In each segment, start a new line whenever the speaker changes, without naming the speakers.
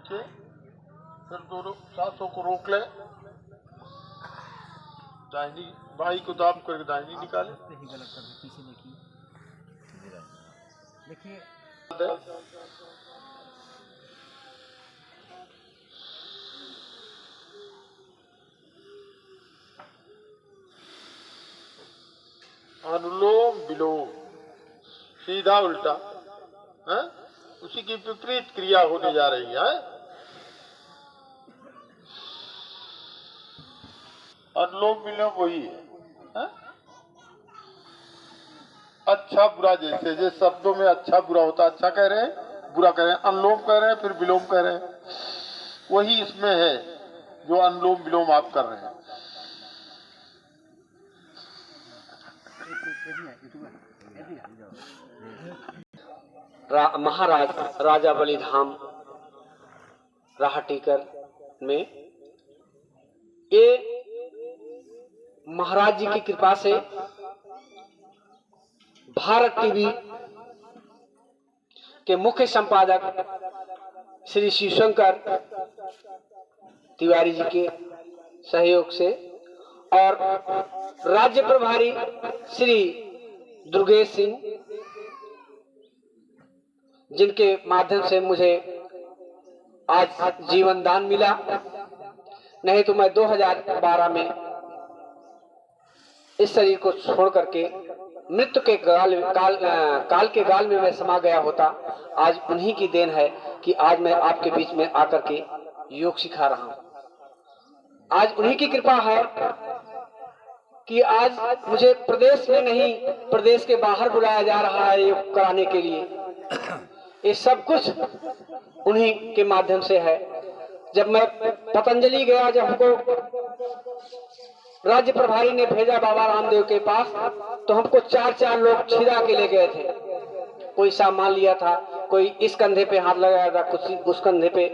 नीचे, फिर दोनों सांसों को रोक ले, दाहिनी बाई को दाम करके दाहिनी निकाले।
गलत कर पीछे देखिए
अनुलोम विलोम सीधा उल्टा है, उसी की विपरीत क्रिया होने जा रही है। अनुलोम विलोम वही है। अच्छा बुरा, जैसे जिस शब्दों में अच्छा बुरा होता है, अच्छा कह रहे हैं, बुरा कह रहे हैं, अनुलोम कह रहे हैं, फिर विलोम कह रहे हैं, वही इसमें है जो अनुलोम विलोम आप कर रहे हैं।
महाराज राजा बलिधाम राहटीकर में ये महाराज जी की कृपा से भारत टीवी के मुख्य संपादक श्री शिवशंकर तिवारी जी के सहयोग से और राज्य प्रभारी श्री दुर्गेश सिंह, जिनके माध्यम से मुझे आज जीवन दान मिला, नहीं तो मैं 2012 में इस शरीर को छोड़ करके मृत्यु के काल के गाल में मैं समा गया होता। आज उन्हीं की देन है कि आज मैं आपके बीच में आकर के योग सिखा रहा हूं। आज उन्हीं की कृपा है कि आज मुझे प्रदेश में नहीं, प्रदेश के बाहर बुलाया जा रहा है योग कराने के लिए। ये सब कुछ उन्हीं के माध्यम से है। जब मैं पतंजलि गया, जब हमको राज्य प्रभारी ने भेजा बाबा रामदेव के पास, तो हमको 4 लोग छिरा के ले गए थे। कोई सामान लिया था, कोई इस कंधे पे हाथ लगाया था, कुछ उस कंधे पे।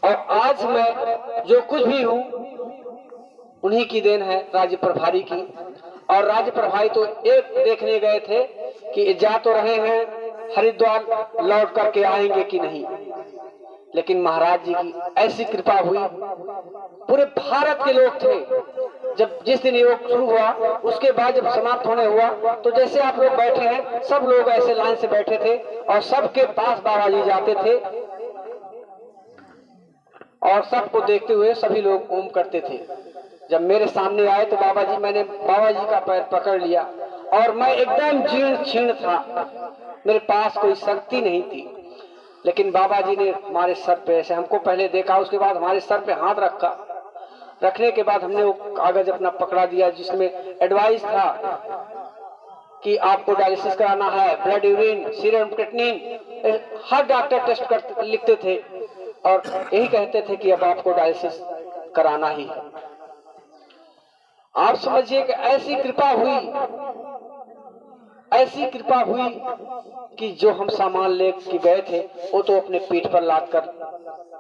और आज मैं जो कुछ भी हूँ उन्हीं की देन है, राज्य प्रभारी की। और राज्य प्रभारी तो एक देखने गए थे कि जा तो रहे हैं, हरिद्वार लौट करके आएंगे कि नहीं, लेकिन महाराज जी की ऐसी कृपा हुई, पूरे भारत के लोग थे। जब जिस दिन योग शुरू हुआ, उसके बाद जब समाप्त होने हुआ, तो जैसे आप लोग बैठे हैं, सब लोग ऐसे लाइन से बैठे थे और सबके पास बाबा जी जाते थे और सबको देखते हुए सभी लोग ओम करते थे। जब मेरे सामने आए तो मैंने बाबा जी का पैर पकड़ लिया और मैं एकदम जीर्ण क्षीण था, मेरे पास कोई शक्ति नहीं थी। लेकिन बाबा जी ने हमारे सर पे ऐसे हमको पहले देखा, उसके बाद हमारे सर पे हाथ रखा। रखने के बाद हमने वो कागज अपना पकड़ा दिया जिसमें एडवाइस था कि आपको डायलिसिस कराना है, ब्लड यूरिन, सीरम क्रिएटिनिन, हर डॉक्टर टेस्ट कर लिखते थे और यही कहते थे कि अब आपको डायलिसिस कराना ही है। आप समझिए कि ऐसी कृपा हुई कि जो हम सामान लेके गए थे वो तो अपने पीठ पर लाद कर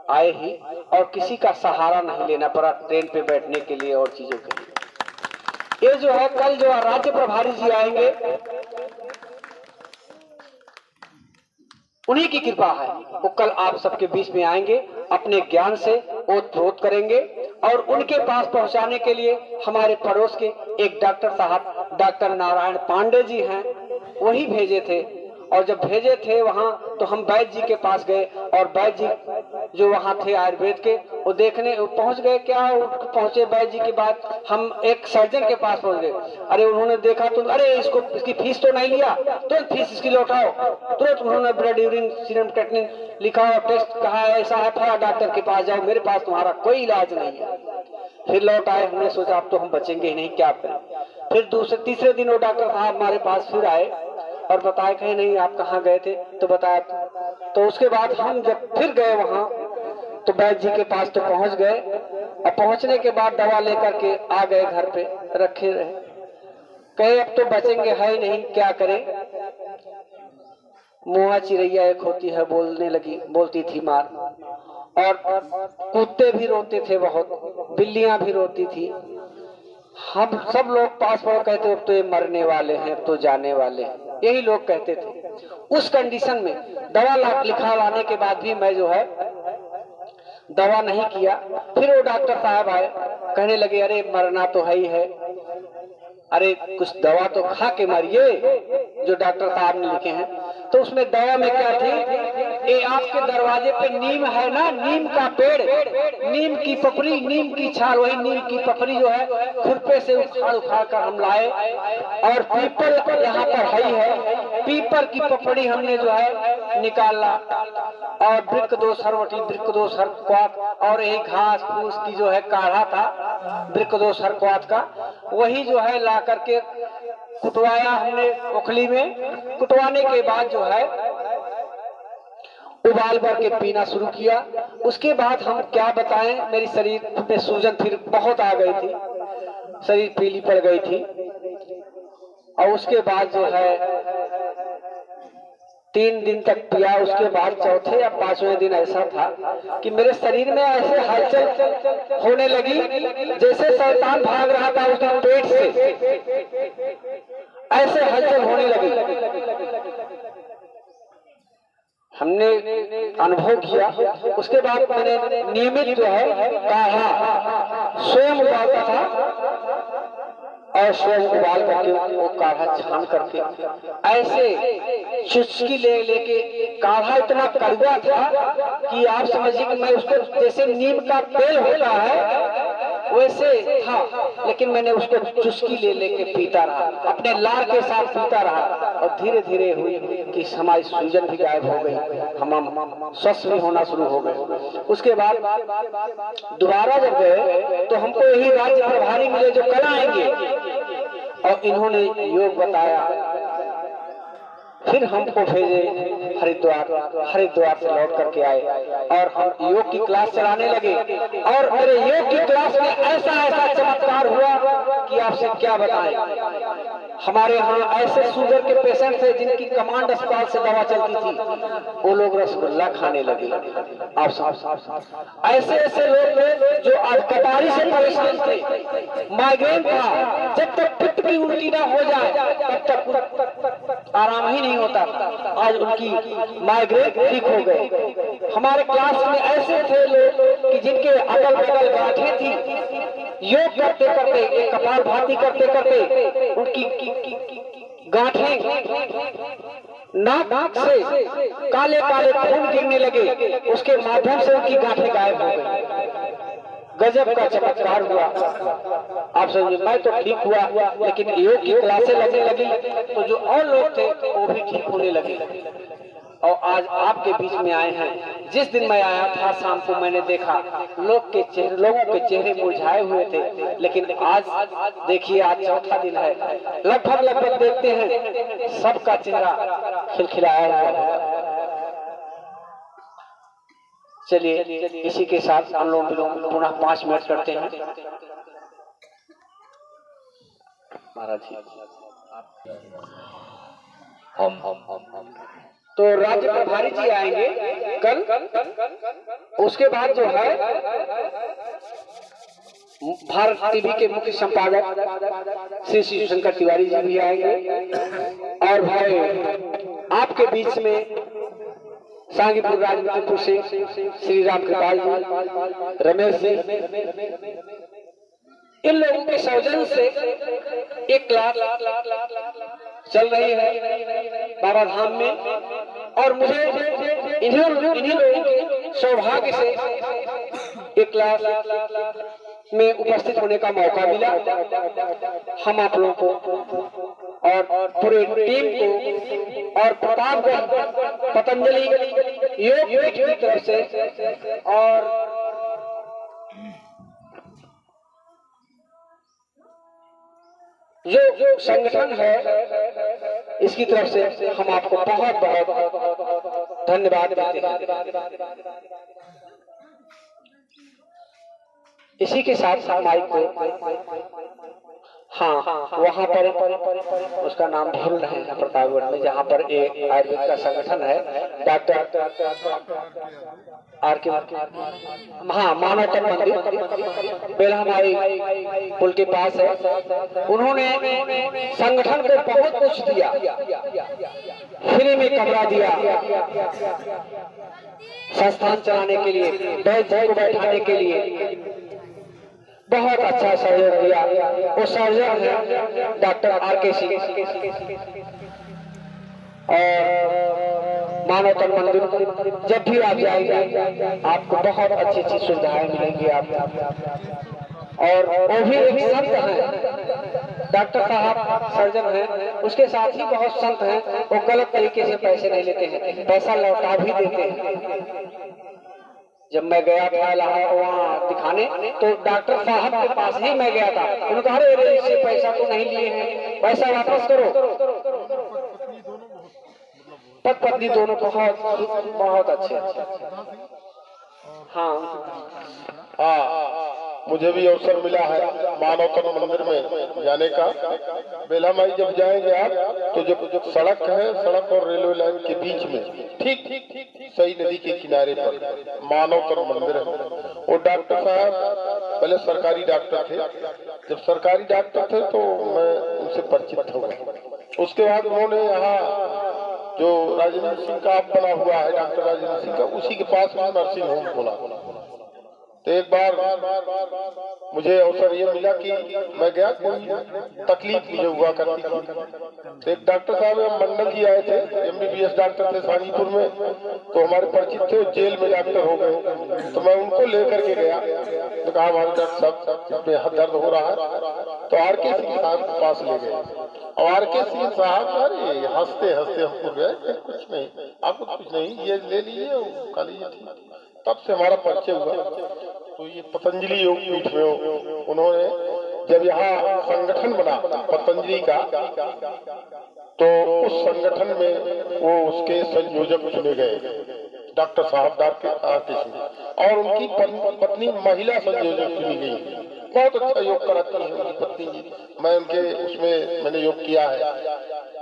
आए ही, और किसी का सहारा नहीं लेना पड़ा ट्रेन पे बैठने के लिए और चीजों के लिए। ये जो है, कल जो राज्य प्रभारी जी आएंगे, उन्हीं की कृपा है। वो कल आप सबके बीच में आएंगे, अपने ज्ञान से ओत-प्रोत करेंगे। और उनके पास पहुंचाने के लिए हमारे पड़ोस के एक डॉक्टर साहब, डॉक्टर नारायण पांडे जी हैं, वही भेजे थे। और जब भेजे थे वहां, तो हम वैद्य जी के पास गए और वैद्य जी जो वहां थे आयुर्वेद के, वो देखने पहुंच गए। क्या पहुंचे वैद्य जी के बाद हम एक सर्जन के पास पहुंच गए। अरे उन्होंने देखा तो अरे इसकी फीस तो नहीं लिया, तुरंत फीस इसकी लौटाओ। तुरंत उन्होंने ब्लड यूरिन सीरम क्रिएटिनिन लिखा और टेस्ट कहा, ऐसा है, फला डॉक्टर के पास जाओ, मेरे पास तुम्हारा कोई इलाज नहीं है। फिर लौट आए। हमने सोचा अब तो हम बचेंगे ही नहीं, क्या करें। फिर तीसरे दिन वो डॉक्टर साहब हमारे पास फिर आए और बताया कहीं नहीं आप कहाँ गए थे, तो बताया। तो उसके बाद हम जब फिर गए वहां, तो वैद्य जी के पास तो पहुंच गए और पहुंचने के बाद दवा लेकर के आ गए, घर पे रखे रहे। कहे अब तो बचेंगे है ही नहीं, क्या करें। मुआ चिड़ैया एक होती है, बोलती थी मार, और कुत्ते भी रोते थे बहुत, बिल्लियां भी रोती थी। हम सब लोग पास पड़ोस कहते अब तो ये मरने वाले हैं, अब तो जाने वाले हैं, यही लोग कहते थे। उस कंडीशन में दवा लिखा लाने के बाद भी मैं जो है दवा नहीं किया। फिर वो डॉक्टर साहब आए, कहने लगे अरे मरना तो है ही है, अरे कुछ दवा तो खा के मरिए जो डॉक्टर साहब ने लिखे हैं। तो उसमें दवा में क्या थी, ये आपके दरवाजे पे नीम है ना, नीम का पेड़, नीम की पपड़ी, नीम की छाल, वही नीम की पपड़ी जो है खुरपे से उखाड़ उखाड़ कर हम लाए, और पीपल यहाँ पर है, पीपल की पपड़ी हमने जो है निकाला, और वृक्क दोष हरवटी, वृक्क दोष हरक्वात, और यही घास फूस की जो है काढ़ा था वृक्क दोष हरक्वात का, वही जो है ला करके कुटवाया हमने ओखली में। कुटवाने के बाद जो है उबाल भर के पीना शुरू किया। उसके बाद हम क्या बताएं, मेरी शरीर में सूजन फिर बहुत आ गई थी, शरीर पीली पड़ गई थी। और उसके बाद जो है 3 दिन तक पिया। उसके बाद चौथे या 5वें दिन ऐसा था कि मेरे शरीर में ऐसे हलचल होने लगी जैसे शैतान भाग रहा था उसके पेट से, ऐसे हलचल होने लगी। हमने अनुभव किया। उसके बाद मैंने नियमित जो है काढ़ा स्वयं उबालता था, और स्वयं उबाल करके वो काढ़ा छान करके ऐसे चुस्की ले लेके, काढ़ा इतना कड़वा था कि आप समझिए कि मैं उसको जैसे नीम का तेल होता है वैसे था, लेकिन मैंने उसको चुस्की ले लेके पीता रहा, अपने लार के साथ पीता रहा, और धीरे धीरे हुई कि हमारी सूजन भी गायब हो गई, हम स्वस्थ भी होना शुरू हो गए। उसके बाद दोबारा जब गए तो हमको यही राज्य प्रभारी मिले जो कल आएंगे, और इन्होंने योग बताया। फिर हमको भेजे हरिद्वार, हरिद्वार से लौट करके आए और हम योग की क्लास चलाने लगे। और मेरे योग की क्लास में ऐसा ऐसा चमत्कार हुआ कि आपसे क्या बताएं। हमारे यहाँ ऐसे शुगर के पेशेंट थे जिनकी कमांड अस्पताल से दवा चलती थी, वो लोग रसगुल्ला खाने लगे। आप ऐसे ऐसे लोग थे जो आज कटारी से परेशान थे, माइग्रेन था, जब तक पित्त की उल्टी ना हो जाए तब तक आराम ही नहीं होता। आज उनकी माइग्रेन ठीक हो गए। हमारे क्लास में ऐसे थे लोग कि जिनके अगल बगल गांठें थी, योग करते करते, कपाल भाती करते करते उनकी गांठें नाक से काले काले खून गिरने लगे, उसके माध्यम से उनकी गांठें गायब हो गई। गजब का चमत्कार हुआ। आप समझिए, मैं तो ठीक हुआ, लेकिन योग की क्लासें लगने लगी तो जो और लोग थे वो भी ठीक होने लगे, और आज आपके बीच में आए हैं। जिस दिन मैं आया था शाम को मैंने देखा लोगों के चेहरे मुरझाए हुए थे, लेकिन आज देखिए आज चौथा दिन है, लगभग देखते हैं सबका चेहरा खिलखिलाया हुआ है। चलिए इसी के साथ अनुलोम विलोम पुनः 5 मिनट करते हैं। महाराज जी तो राज्य प्रभारी जी आएंगे कल। उसके बाद जो है भारत टीवी के मुख्य संपादक श्री शिव शंकर तिवारी जी भी आएंगे, और भाई आपके बीच में सांगीपुर राजनीतिपुर से श्री राम कृपाल जी, रमेश जी, इन लोगों के सौजन्य से एक क्लास चल रही है बाबा धाम में, और मुझे इन्हीं लोगों के सौभाग्य से एक क्लास में उपस्थित होने का मौका मिला। हम आप लोगों को और पूरे टीम को और प्रतापगढ़ पतंजलि योग पीठ की तरफ से और जो संगठन है इसकी तरफ से हम आपको बहुत बहुत धन्यवाद देते हैं। इसी के साथ माइक को वहाँ पर उसका नाम भूल रहे हैं प्रतापगढ़ में, जहाँ पर एक आयुर्वेद का संगठन है, डॉक्टर आर.के. मानवतन मंदिर बेलहमारी पुल के पास है। उन्होंने संगठन को बहुत कुछ दिया, फ्री में कमरा दिया, संस्थान चलाने के लिए, वैद्य को बैठाने के लिए बहुत अच्छा सहयोग दिया। वो सर्जन है डॉक्टर आर.के. सिंह और मानव तन मंदिर। जब भी आप जाएंगे आपको बहुत अच्छी अच्छी सुविधाएं मिलेंगी आप। और वो भी एक संत है, डॉक्टर साहब सर्जन है, उसके साथ ही बहुत संत हैं। वो गलत तरीके से पैसे नहीं लेते हैं, पैसा लौटा भी देते हैं। जब मैं गया था वहाँ दिखाने तो डॉक्टर साहब के पास ही मैं गया था। उन्होंने कहा अरे इससे पैसा तो नहीं लिए हैं, पैसा वापस करो। पति पत्नी दोनों बहुत अच्छे।
हाँ, मुझे भी अवसर मिला है मानव तन मंदिर में जाने का। बेला माई जब जाएंगे आप तो जो सड़क है, सड़क और रेलवे लाइन के बीच में ठीक सही नदी के किनारे पर मानव तन मंदिर है। वो डॉक्टर साहब पहले सरकारी डॉक्टर थे। जब सरकारी डॉक्टर थे तो मैं उनसे परिचित हुआ। उसके बाद उन्होंने यहाँ जो राजेंद्र सिंह का आप बना हुआ है, डॉक्टर राजेंद्र सिंह का, उसी के पास में नर्सिंग होम खोला। तो एक बार मुझे अवसर ये मिला कि मैं गया, कोई तकलीफ मुझे हुआ करती थी। तो एक डॉक्टर साहब मंडल जी आए थे, MBBS डॉक्टर थे सानीपुर में, तो हमारे परिचित थे, जेल में डॉक्टर हो गए। तो मैं उनको लेकर के गया तो कहा हमारे डॉक्टर साहब में हाथ दर्द हो रहा है। तो R.के. सिंह साहब के पास ले गए और R.के. सिंह साहब अरे हंसते हंसते हमको गए, कुछ नहीं आपको कुछ नहीं, ये ले लीजिए खा लीजिए। तब से हमारा परिचय हुआ। तो ये पतंजलि योग पीठ में उन्होंने जब यहाँ संगठन बना पतंजलि का, तो उस संगठन में वो उसके संयोजक चुने गए डॉक्टर साहब R.के. सिंह, और उनकी पत्नी महिला संयोजक चुनी गई। बहुत अच्छा योग कराती है उनकी पत्नी जी। मैं उनके उसमें मैंने योग किया है,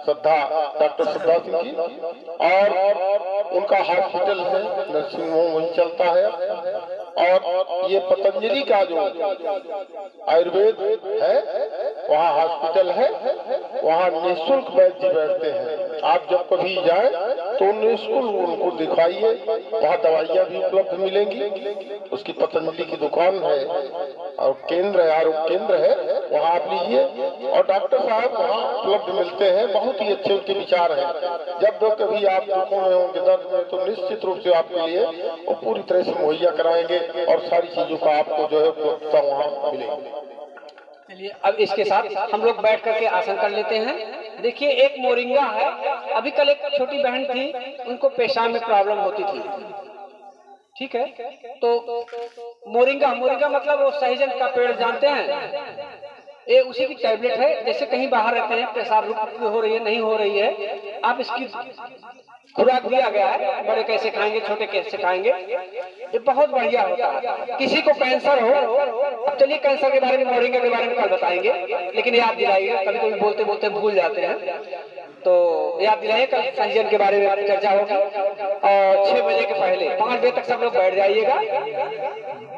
श्रद्धा डॉक्टर श्रद्धा सिंह की, और उनका हॉस्पिटल है, नर्सिंग होम वही चलता है। और ये पतंजलि का जो आयुर्वेद है वहाँ हॉस्पिटल है, वहाँ निःशुल्क वैद्य बैठते हैं। आप जब कभी जाए तो निःशुल्क उनको दिखाइए, वहाँ दवाइयाँ भी उपलब्ध मिलेंगी। उसकी पतंजलि की दुकान है और केंद्र है, आरोग्य केंद्र है, वहाँ आप लीजिए। और डॉक्टर साहब वहाँ उपलब्ध मिलते हैं, बहुत ही अच्छे उनके विचार हैं। जब कभी आप दुखों में होंगे, दर्द में, तो निश्चित रूप से आपके लिए वो पूरी तरह से मुहैया कराएंगे और सारी चीजों का आपको जो है उपलब्धता वहाँ मिलेगी।
चलिए अब इसके साथ हम लोग बैठ करके आसन कर लेते हैं। देखिए एक मोरिंगा है, अभी कल एक छोटी बहन थी, उनको पेशाब में प्रॉब्लम होती थी, ठीक है। तो मोरिंगा मतलब वो सहजन का पेड़ जानते हैं, ये उसी की टैबलेट है। जैसे कहीं बाहर रहते हैं, पेशाब हो रही है नहीं हो रही है, आप इसकी खुराक दिया गया है, बड़े कैसे खाएंगे छोटे कैसे खाएंगे, ये बहुत बढ़िया होता है। किसी को कैंसर हो, अब चलिए कैंसर के बारे में मोरिंगा के बारे में कल बताएंगे, लेकिन याद दिलाइए, कभी कभी बोलते बोलते भूल जाते हैं, तो याद दिलाइए कल सहजन के बारे में चर्चा होगी। और 6 बजे के पहले 5 बजे तक सब लोग बैठ जाइएगा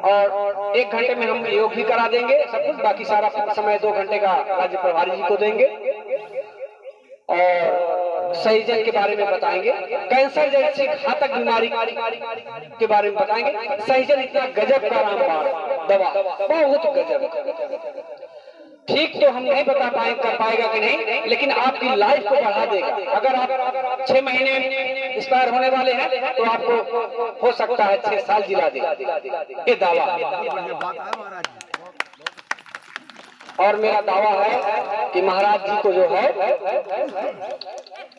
और 1 घंटे में हम योग भी करा देंगे सब कुछ। बाकी सारा समय 2 घंटे का राज्य प्रभारी जी को देंगे और सहजन के बारे में बताएंगे, कैंसर जैसी घातक बीमारी के बारे में बताएंगे। सहजन इतना गजब का रामबाण दवा, बहुत गजब। ठीक तो हम नहीं बता कर पाएगा कि नहीं, लेकिन आपकी लाइफ को बढ़ा देगा। अगर आप 6 महीने एक्सपायर होने वाले हैं तो आपको हो सकता है 6 साल जिला देगा, ये दावा। और मेरा दावा है कि महाराज जी को जो है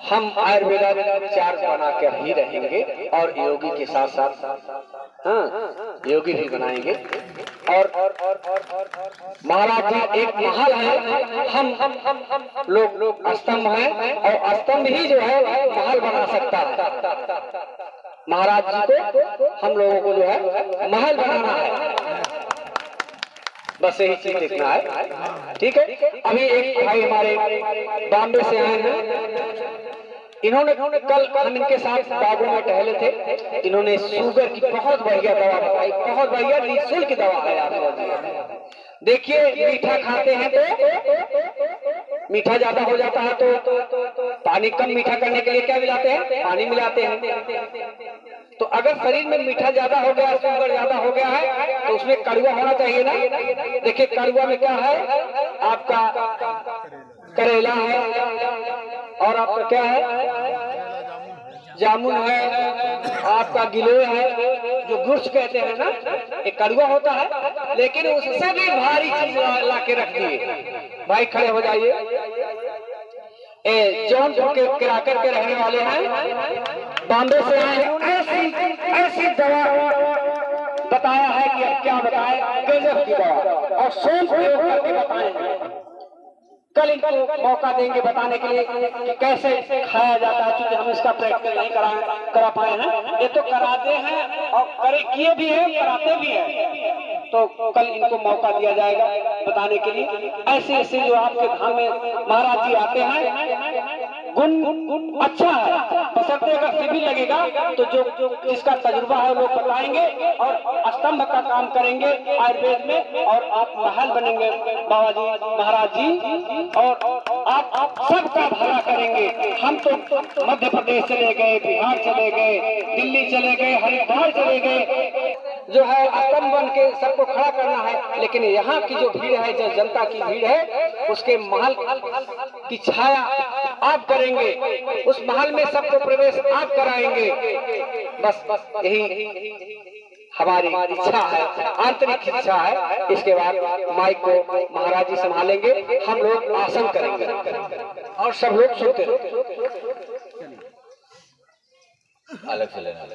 हम आयुर्वेद चार्ज बनाकर ही रहेंगे और योगी के साथ साथ योगी भी बनाएंगे। और महाराज जी एक महल है, हम लोग स्तंभ हैं और स्तंभ ही जो है महल बना सकता है। महाराज जी को हम लोगों को जो है महल बनाना है, बस यही चीज देखना है, ठीक है। अभी एक भाई हमारे बॉम्बे से आए हैं, इन्होंने कल हम इनके साथ बागों में टहले थे, इन्होंने शुगर की बहुत बढ़िया दवा बताई, बहुत बढ़िया निःशुल्क दवा है आप देखिए। मीठा खाते हैं तो मीठा ज्यादा हो जाता है तो पानी कम मीठा करने के लिए क्या मिलाते हैं, पानी मिलाते हैं। तो अगर शरीर में मीठा ज्यादा हो गया, शुगर ज्यादा हो गया है, तो उसमें कड़वा होना चाहिए ना। देखिए कड़वा में क्या है, आपका करेला है, और आपका क्या है, जामुन है, आपका गिलोय है, जो गुर्च कहते हैं ना, एक कड़वा होता है। लेकिन उससे भी भारी चीज ला के रख दिए। भाई खड़े हो जाइए। जौनपुर के किराकर के रहने वाले हैं, बॉम्बे से आए, ऐसी दवा बताया है कि अब क्या बताए, गजब की दवा, और सोम प्रयोग करके बताए हैं। कल इनको मौका देंगे बताने के लिए कि कैसे खाया जाता है, क्योंकि हम इसका प्रैक्टिस नहीं करा पाए हैं। ये तो कराते हैं और किए भी हैं, कराते भी हैं, तो कल इनको मौका दिया जाएगा बताने के लिए। ऐसे ऐसे जो आपके धाम में महाराज जी आते हैं, गुण अच्छा है, बशर्ते अगर शिविर लगेगा तो जो जिसका तजुर्बा है लोग बताएंगे और स्तंभ का काम करेंगे आयुर्वेद में, और आप महल बनेंगे बाबा जी महाराज जी, और आप सबका भला करेंगे। हम तो मध्य प्रदेश चले गए, बिहार चले गए, दिल्ली चले गए, हरिद्वार चले गए, जो है स्तंभ बन के सबको खड़ा करना है। लेकिन यहाँ की जो भीड़ है, जो जनता की भीड़ है, उसके महल की छाया आप करेंगे, उस महल में सबको प्रवेश आप कराएंगे। बस यही हमारी इच्छा है, आंतरिक इच्छा है। इसके बाद माइक को महाराज जी संभालेंगे, हम लोग आसन करेंगे और सब लोग सुनते हैं।
अलग से लेना